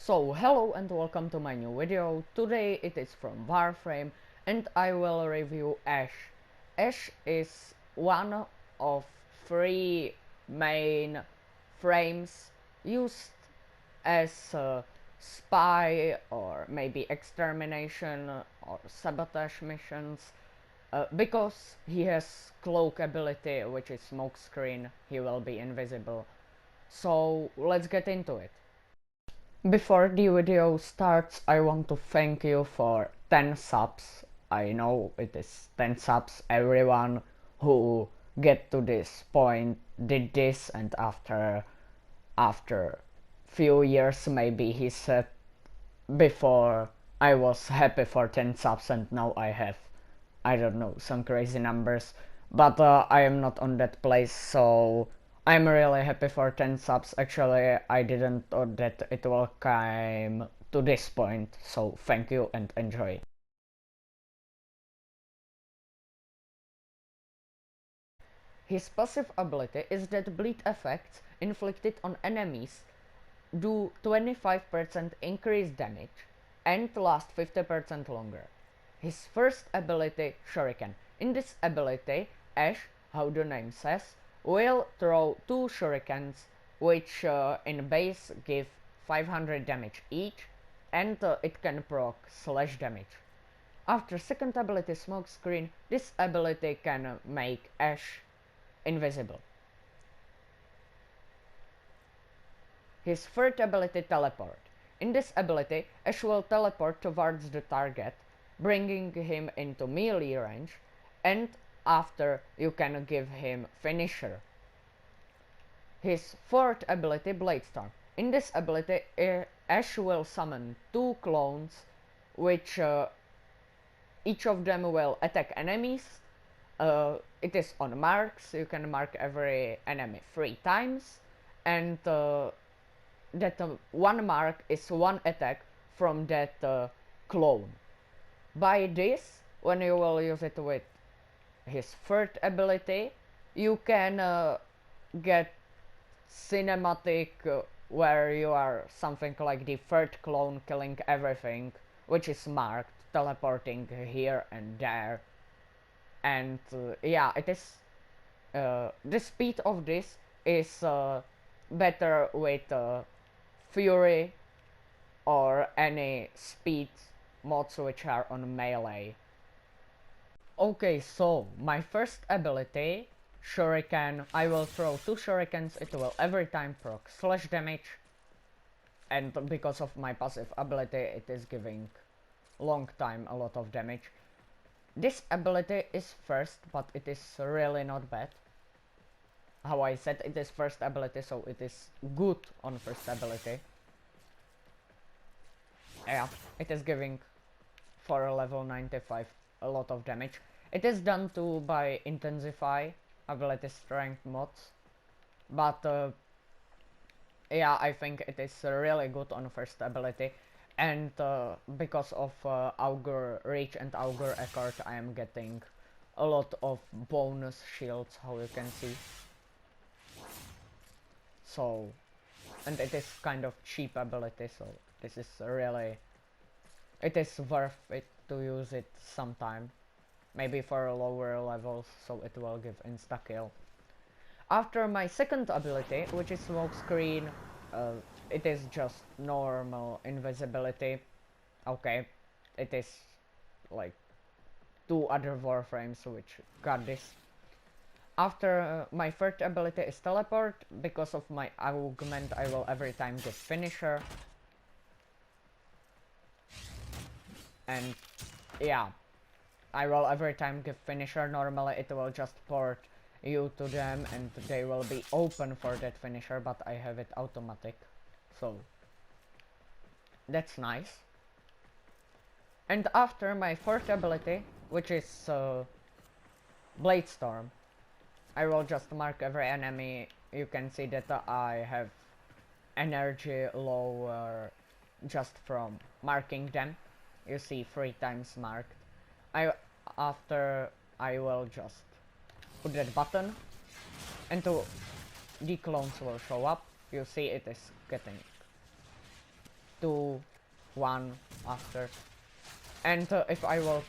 So hello and welcome to my new video. Today it is from Warframe and I will review Ash. Ash is one of three main frames used as a spy or maybe extermination or sabotage missions. Because he has cloak ability, which is Smokescreen, he will be invisible. So let's get into it. Before the video starts, I want to thank you for 10 subs. I know it is 10 subs. Everyone who get to this point did this, and after few years maybe he said before I was happy for 10 subs and now I have, I don't know, some crazy numbers, but I am not on that place, so I'm really happy for 10 subs. Actually, I didn't thought that it will come to this point, so thank you and enjoy. His passive ability is that bleed effects inflicted on enemies do 25% increased damage and last 50% longer. His first ability, Shuriken. In this ability, Ash, how the name says, will throw 2 shurikens, which in base give 500 damage each, and it can proc slash damage. After second ability Smokescreen, this ability can make Ash invisible. His third ability, Teleport. In this ability, Ash will teleport towards the target, bringing him into melee range, and after you can give him finisher. His fourth ability, Bladestorm. In this ability, Ash will summon 2 clones, which each of them will attack enemies. It is on marks, you can mark every enemy 3 times, and that one mark is one attack from that clone. By this, when you will use it with his third ability, you can get cinematic where you are something like the third clone killing everything which is marked, teleporting here and there, and yeah, it is the speed of this is better with Fury or any speed mods which are on melee. Okay, so my first ability, Shuriken, I will throw 2 shurikens, it will every time proc slash damage, and because of my passive ability it is giving long time a lot of damage. This ability is first, but it is really not bad. How I said, it is first ability, so it is good on first ability. Yeah, it is giving for a level 95 a lot of damage. It is done too by Intensify, ability strength mods, but yeah, I think it is really good on first ability, and because of Augur Reach and Augur Accord, I am getting a lot of bonus shields, how you can see. So, and it is kind of cheap ability, so this is really, it is worth it to use it sometime, maybe for lower levels, so it will give insta kill. After my second ability, which is Smokescreen, it is just normal invisibility. Okay, it is like 2 other Warframes which got this. After my third ability is Teleport, because of my augment I will every time give finisher. And yeah, I will every time give finisher. Normally it will just port you to them and they will be open for that finisher, but I have it automatic, so that's nice. And after my fourth ability, which is Bladestorm, I will just mark every enemy. You can see that I have energy lower just from marking them. You see 3 times marked. After I will just put that button and the clones will show up. You see it is getting 2, 1 after. And if I will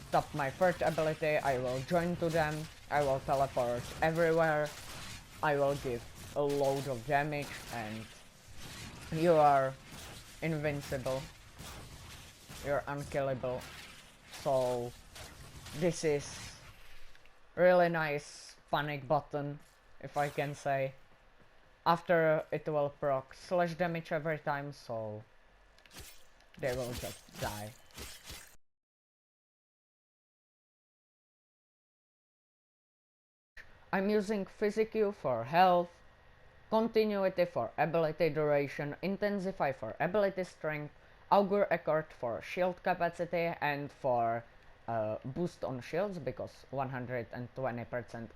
stop my third ability, I will join to them, I will teleport everywhere, I will give a load of damage, and you are invincible, you're unkillable. So this is really nice panic button, if I can say. After it will proc slash damage every time, so they will just die. I'm using Physic U for health, Continuity for ability duration, Intensify for ability strength, Augur Accord for shield capacity and for boost on shields, because 120%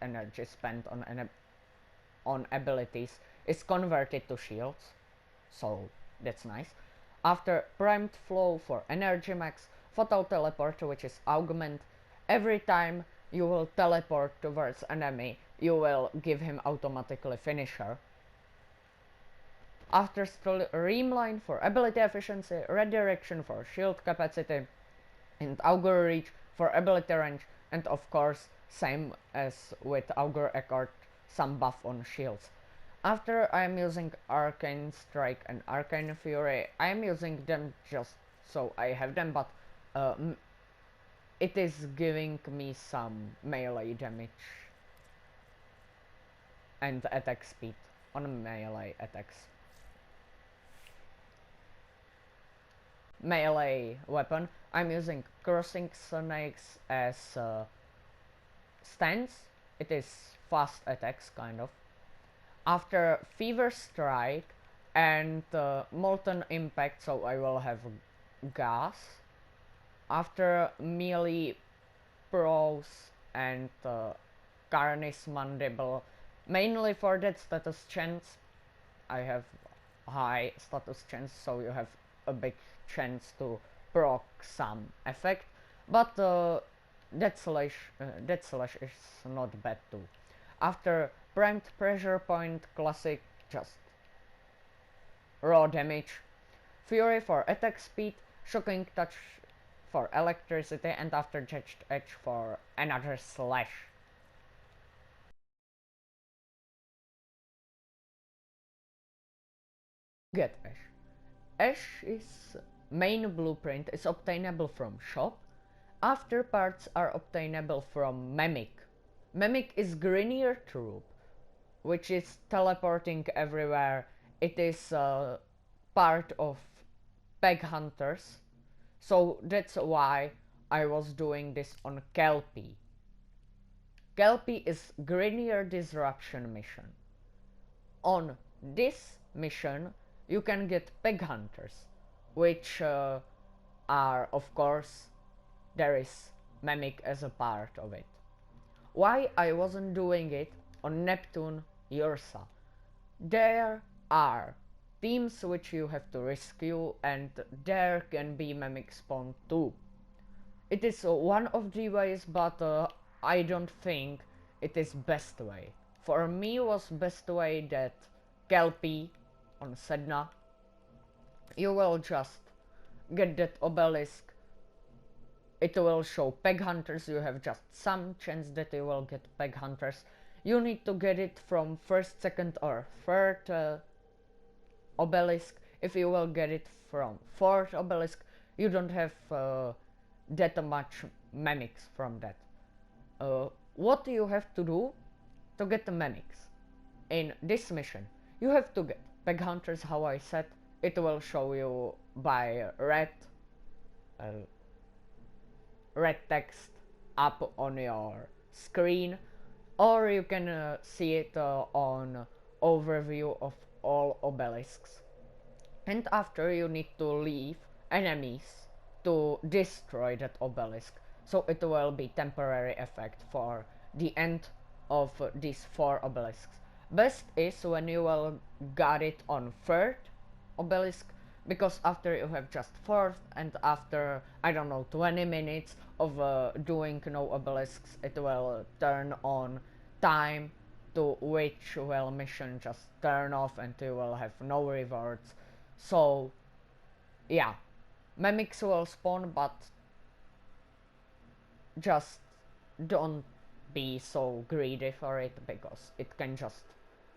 energy spent on abilities is converted to shields, so that's nice. After Primed Flow for energy max, Photo Teleport, which is augment. Every time you will teleport towards enemy, you will give him automatically finisher. After Streamline for ability efficiency, Redirection for shield capacity, and Augur Reach for ability range, and of course, same as with Augur Accord, some buff on shields. After I am using Arcane Strike and Arcane Fury, I am using them just so I have them, but it is giving me some melee damage and attack speed on melee attacks. Melee weapon, I'm using Crossing Snakes as stance. It is fast attacks, kind of. After Fever Strike and Molten Impact, so I will have gas. After Melee Pros and Carnis Mandible, mainly for that status chance. I have high status chance, so you have a big chance to proc some effect, but that slash is not bad too. After Primed Pressure Point Classic, just raw damage. Fury for attack speed, Shocking Touch for electricity, and after Judged Edge for another slash. Get Ash. Ash's main blueprint is obtainable from shop. After parts are obtainable from Mimic. Mimic is Grenier Troop, which is teleporting everywhere. It is part of Peg Hunters, so that's why I was doing this on Kelpie. Kelpie is Grenier Disruption mission. On this mission you can get Peg Hunters, which are, of course, there is Mimic as a part of it. Why I wasn't doing it on Neptune Ursa? There are teams which you have to rescue, and there can be Mimic spawn too. It is one of the ways, but I don't think it is best way. For me was best way that Kelpie on Sedna, you will just get that obelisk. It will show Peg Hunters, you have just some chance that you will get Peg Hunters. You need to get it from first, second or third obelisk. If you will get it from fourth obelisk, you don't have that much mimics from that. What you have to do to get the mimics in this mission? You have to get Peg Hunters, how I said. It will show you by red text up on your screen, or you can see it on overview of all obelisks. And after, you need to leave enemies to destroy that obelisk, so it will be temporary effect for the end of these 4 obelisks. Best is when you will got it on third obelisk, because after you have just fourth, and after, I don't know, 20 minutes of doing no obelisks, it will turn on time to which will mission just turn off and you will have no rewards. So yeah, mimics will spawn, but just don't be so greedy for it, because it can just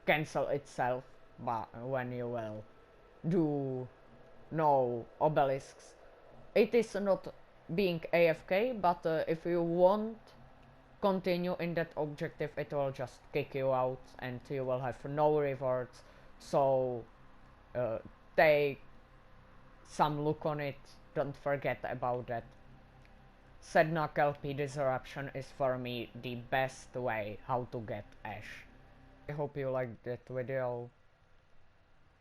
cancel itself but when you will do no obelisks. It is not being AFK, but if you won't continue in that objective, it will just kick you out and you will have no rewards. So take some look on it, don't forget about that. Sednok LP Disruption is for me the best way how to get Ash. I hope you liked that video.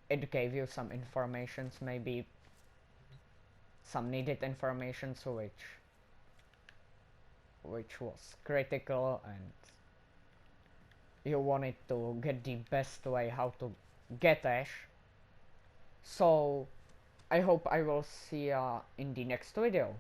It gave you some informations, maybe some needed informations which was critical, and you wanted to get the best way how to get Ash. So I hope I will see ya in the next video.